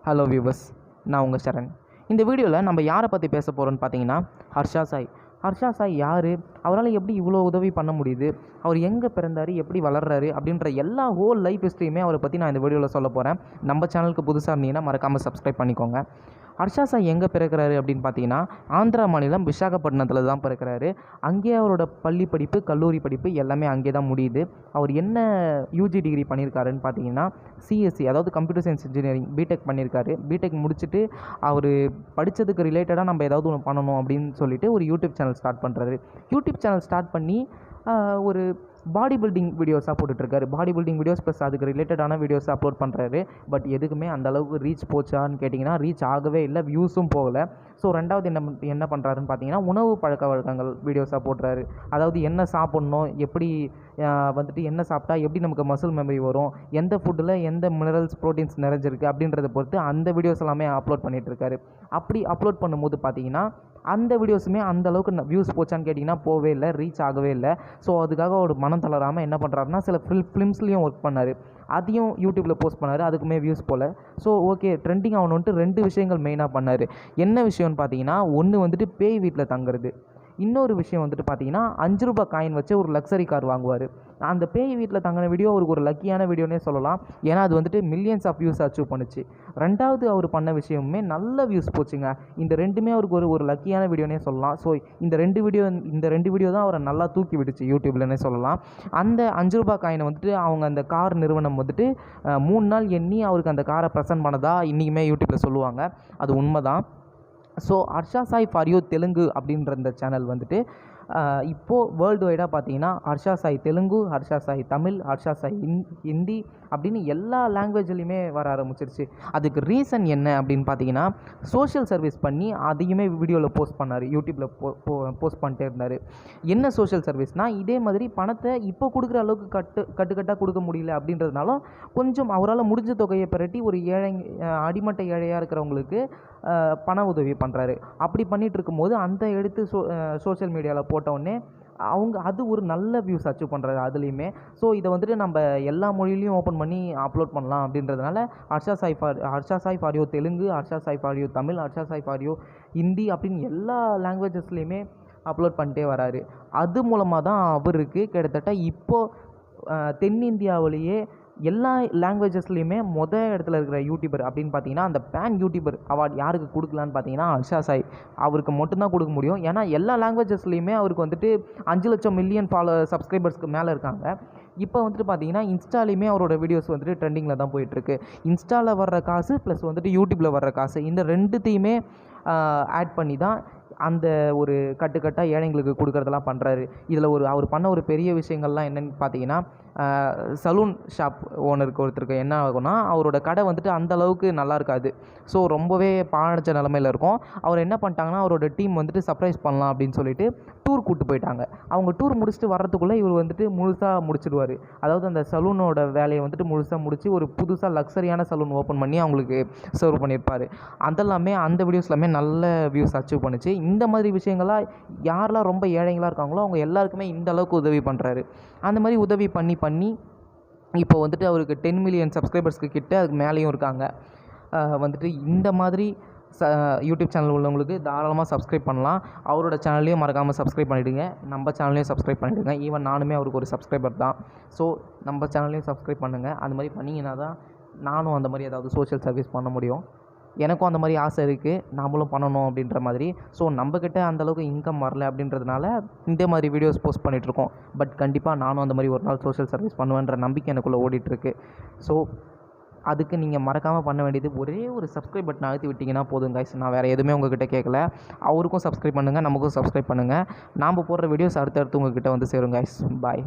Hello viewers, நான் உங்கள் சரண். இந்த வீடியோவில் நம்ம யாரை பற்றி பேச போகிறோன்னு பார்த்தீங்கன்னா ஹர்ஷா சாய். ஹர்ஷா சாய் யார், அவரால் எப்படி இவ்வளோ உதவி பண்ண முடியுது, அவர் எங்கே பிறந்தார், எப்படி வளர்றாரு அப்படின்ற எல்லா ஹோல் லைஃப் ஹிஸ்ட்ரியுமே அவரை பற்றி நான் இந்த வீடியோவில் சொல்ல போகிறேன். நம்ம சேனலுக்கு புதுசாக இருந்தீங்கன்னா மறக்காமல் சப்ஸ்கிரைப் பண்ணிக்கோங்க. ஹர்ஷா சாய் எங்கே பிறக்கிறாரு அப்படின்னு பார்த்தீங்கன்னா ஆந்திரா மாநிலம் விசாகப்பட்டினத்தில் தான் பிறக்கிறாரு. அங்கேயே அவரோட பள்ளி படிப்பு, கல்லூரி படிப்பு எல்லாமே அங்கே தான் முடியுது. அவர் என்ன யூஜி டிகிரி பண்ணியிருக்காருன்னு பார்த்தீங்கன்னா சிஎஸ்சி, அதாவது கம்ப்யூட்டர் சயின்ஸ் இன்ஜினியரிங் பிடெக் பண்ணியிருக்காரு. பிடெக் முடிச்சுட்டு அவர் படித்ததுக்கு ரிலேட்டடாக நம்ம ஏதாவது ஒன்று பண்ணணும் அப்படின்னு சொல்லிட்டு ஒரு யூடியூப் சேனல் ஸ்டார்ட் பண்ணுறாரு. யூடியூப் சேனல் ஸ்டார்ட் பண்ணி ஒரு பாடி பில்டிங் வீடியோஸாக போட்டுட்ருக்காரு. பாடி பில்டிங் வீடியோஸ் ப்ளஸ் அதுக்கு ரிலேட்டடான வீடியோஸ் அப்லோட் பண்ணுறாரு. பட் எதுக்குமே அந்தளவுக்கு ரீச் போச்சான்னு கேட்டிங்கன்னா ரீச் ஆகவே இல்லை, வியூஸும் போகலை. ஸோ ரெண்டாவது என்ன பண்ணுறாருன்னு பார்த்தீங்கன்னா உணவு பழக்க வழக்கங்கள் வீடியோஸாக போடுறாரு. அதாவது என்ன சாப்பிட்ணும், எப்படி வந்துட்டு என்ன சாப்பிட்டா எப்படி நமக்கு மசில் மெமரி வரும், எந்த ஃபுட்டில் எந்த மினரல்ஸ் ப்ரோட்டீன்ஸ் நிறைஞ்சிருக்கு அப்படின்றத பொறுத்து அந்த வீடியோஸ் எல்லாமே அப்லோட் பண்ணிகிட்ருக்காரு. அப்படி அப்லோட் பண்ணும்போது பார்த்தீங்கன்னா அந்த வீடியோஸுமே அந்தளவுக்கு வியூஸ் போச்சான்னு கேட்டிங்கன்னா போகவே இல்லை, ரீச் ஆகவே இல்லை. ஸோ அதுக்காக ஒரு மனம் தளராமல் என்ன பண்ணுறாருன்னா சில ஃபிலிம்ஸ்லேயும் ஒர்க் பண்ணார். அதையும் யூடியூப்பில் போஸ்ட் பண்ணார். அதுக்குமே வியூஸ் போல். ஸோ ஓகே, ட்ரெண்டிங் ஆகணுன்ட்டு 2 விஷயங்கள் மெயினாக பண்ணார். என்ன விஷயம்னு பார்த்தீங்கன்னா ஒன்று வந்துட்டு பேய் வீட்டில் தங்குறது, இன்னொரு விஷயம் வந்துட்டு பார்த்தீங்கன்னா 5 ரூபாய் காயின் வச்சு ஒரு லக்ஸரி கார் வாங்குவார். அந்த பேய் வீட்டில் தங்கின வீடியோ அவருக்கு ஒரு லக்கியான வீடியோனே சொல்லலாம். ஏன்னா அது வந்துட்டு மில்லியன்ஸ் ஆஃப் வியூஸ் அச்சீவ் பண்ணுச்சு. ரெண்டாவது அவர் பண்ண விஷயமுமே நல்ல வியூஸ் போச்சுங்க. இந்த ரெண்டுமே அவருக்கு ஒரு லக்கியான வீடியோனே சொல்லலாம். ஸோ இந்த ரெண்டு வீடியோ தான் அவரை நல்லா தூக்கி விடுச்சு யூடியூப்லன்னே சொல்லலாம். அந்த 5 ரூபாய் காயினை வந்துட்டு அவங்க அந்த கார் நிறுவனம் வந்துட்டு 3 நாள் எண்ணி அவருக்கு அந்த காரை ப்ரெசென்ட் பண்ணதா இன்றைக்குமே யூடியூப்பில் சொல்லுவாங்க. அது உண்மை தான். So Harsha Sai for you Telugu அப்படின்ற இந்த சேனல் வந்துட்டு இப்போது வேர்ல்டு வைடாக பார்த்தீங்கன்னா ஹர்ஷா சாய் தெலுங்கு, ஹர்ஷா சாய் தமிழ், ஹர்ஷா சாய் ஹிந்தி அப்படின்னு எல்லா லாங்குவேஜ்லையுமே வர ஆரம்பிச்சிருச்சு. அதுக்கு ரீசன் என்ன அப்படின்னு பார்த்தீங்கன்னா சோஷியல் சர்வீஸ் பண்ணி அதையுமே வீடியோவில் போஸ்ட் பண்ணார், யூடியூப்பில் போஸ்ட் பண்ணிட்டே இருந்தார். என்ன சோஷியல் சர்வீஸ்னால் இதே மாதிரி பணத்தை இப்போ கொடுக்குற அளவுக்கு கட்டுக்கட்டாக கொடுக்க முடியல அப்படின்றதுனாலும் கொஞ்சம் அவரால் முடிஞ்ச தொகையை பிரட்டி ஒரு அடிமட்ட ஏழையாக இருக்கிறவங்களுக்கு பண உதவி பண்ணுறாரு. அப்படி பண்ணிகிட்டு இருக்கும்போது அந்த எடுத்து சோஷியல் மீடியாவில் போட்டவுடனே அது ஒரு நல்ல வியூஸ் அச்சீவ் பண்ணுறாரு அதுலேயுமே. ஸோ இதை வந்துட்டு நம்ம எல்லா மொழியிலையும் ஓப்பன் பண்ணி அப்லோட் பண்ணலாம் அப்படின்றதுனால Harsha Sai for you Telugu, Harsha Sai for you Tamil, Harsha Sai for you Hindi அப்படின்னு எல்லா லாங்குவேஜஸ்லேயுமே அப்லோட் பண்ணிட்டே வராரு. அது மூலமாக தான் அவருக்கு கிட்டத்தட்ட இப்போது தென்னிந்தியாவிலேயே எல்லா லாங்குவேஜஸ்லேயுமே இடத்துல இருக்கிற யூடியூபர் அப்படின்னு பார்த்தீங்கன்னா அந்த பேன் யூடியூபர் அவார்டு யாருக்கு கொடுக்கலான்னு பார்த்தீங்கன்னா ஹர்ஷா சாய் அவருக்கு மட்டும்தான் கொடுக்க முடியும். ஏன்னா எல்லா லாங்குவேஜஸ்லேயுமே அவருக்கு வந்துட்டு 5 லட்சம் மில்லியன் சப்ஸ்கிரைபர்ஸ்க்கு மேலே இருக்காங்க. இப்போ வந்துட்டு பார்த்தீங்கன்னா இன்ஸ்டாலையுமே அவரோட வீடியோஸ் வந்துட்டு ட்ரெண்டிங்கில் தான் போயிட்டுருக்கு. இன்ஸ்டாவில் வர்ற காசு ப்ளஸ் வந்துட்டு யூடியூப்பில் வர்ற காசு இந்த ரெண்டுத்தையுமே ஆட் பண்ணி தான் அந்த ஒரு கட்டுக்கட்டாக ஏழைங்களுக்கு கொடுக்குறதெல்லாம் பண்ணுறாரு. இதில் அவர் பண்ண ஒரு பெரிய விஷயங்கள்லாம் என்னென்னு பார்த்தீங்கன்னா சலூன் ஷாப் ஓனருக்கு ஒருத்தருக்கு என்ன ஆகும்னா அவரோட கடை வந்துட்டு அந்தளவுக்கு நல்லா இருக்காது. ஸோ ரொம்பவே பாழடைச்ச நிலமையில் இருக்கும். அவர் என்ன பண்ணிட்டாங்கன்னா அவரோட டீம் வந்துட்டு சர்ப்ரைஸ் பண்ணலாம் அப்படின்னு சொல்லிட்டு டூர் கூப்பிட்டு போயிட்டாங்க. அவங்க டூர் முடிச்சுட்டு வர்றதுக்குள்ளே இவர் வந்துட்டு முழுசாக முடிச்சிடுவார். அதாவது அந்த சலூனோட வேலையை வந்துட்டு முழுசாக முடித்து ஒரு புதுசாக லக்ஸரியான சலூன் ஓப்பன் பண்ணி அவங்களுக்கு சர்வ் பண்ணியிருப்பார். அதெல்லாமே அந்த வீடியோஸ் எல்லாமே நல்ல வியூஸ் அச்சீவ் பண்ணிச்சு. இந்த மாதிரி விஷயங்கள்லாம் யாரெல்லாம் ரொம்ப ஏழைங்களாக இருக்காங்களோ அவங்க எல்லாருக்குமே இந்த அளவுக்கு உதவி பண்ணுறாரு. அந்த மாதிரி உதவி பண்ணி இப்போ வந்துட்டு அவருக்கு 10 மில்லியன் சப்ஸ்கிரைபர்ஸ்க்கு கிட்ட அதுக்கு மேலேயும் இருக்காங்க. வந்துட்டு இந்த மாதிரி யூடியூப் சேனல் உள்ளவங்களுக்கு தாராளமாக சப்ஸ்கிரைப் பண்ணலாம். அவரோட சேனல்லையும் மறக்காமல் சப்ஸ்கிரைப் பண்ணிவிடுங்க, நம்ம சேனல்லையும் சப்ஸ்கிரைப் பண்ணிவிடுங்க. ஈவன் நானுமே அவருக்கு ஒரு சப்ஸ்கிரைபர் தான். ஸோ நம்ம சேனல்லையும் சப்ஸ்கிரைப் பண்ணுங்கள். அந்த மாதிரி பண்ணிங்கன்னா தான் நானும் அந்த மாதிரி ஏதாவது சோஷியல் சர்வீஸ் பண்ண முடியும். எனக்கும் அந்த மாதிரி ஆசை இருக்குது, நாமளும் பண்ணணும் அப்படின்ற மாதிரி. ஸோ நம்மக்கிட்ட அந்தளவுக்கு இன்கம் வரல அப்படின்றதுனால இந்த மாதிரி வீடியோஸ் போஸ்ட் பண்ணிகிட்ருக்கோம். பட் கண்டிப்பாக நானும் அந்த மாதிரி ஒரு நாள் சோஷியல் சர்வீஸ் பண்ணுவேன்ற நம்பிக்கை எனக்குள்ளே ஓடிட்டுருக்கு. ஸோ அதுக்கு நீங்கள் மறக்காமல் பண்ண வேண்டியது ஒரே ஒரு சப்ஸ்கிரைப் பட்டன் அழுத்தி விட்டிங்கன்னா போதும் கைஸ். நான் வேறு எதுவுமே உங்கள்கிட்ட கேட்கல. அவருக்கும் சப்ஸ்கிரைப் பண்ணுங்கள், நமக்கும் சப்ஸ்கிரைப் பண்ணுங்கள். நாம் போடுற வீடியோஸ் அடுத்தடுத்து உங்கள்கிட்ட வந்து சேரும் கைஸ். பாய்.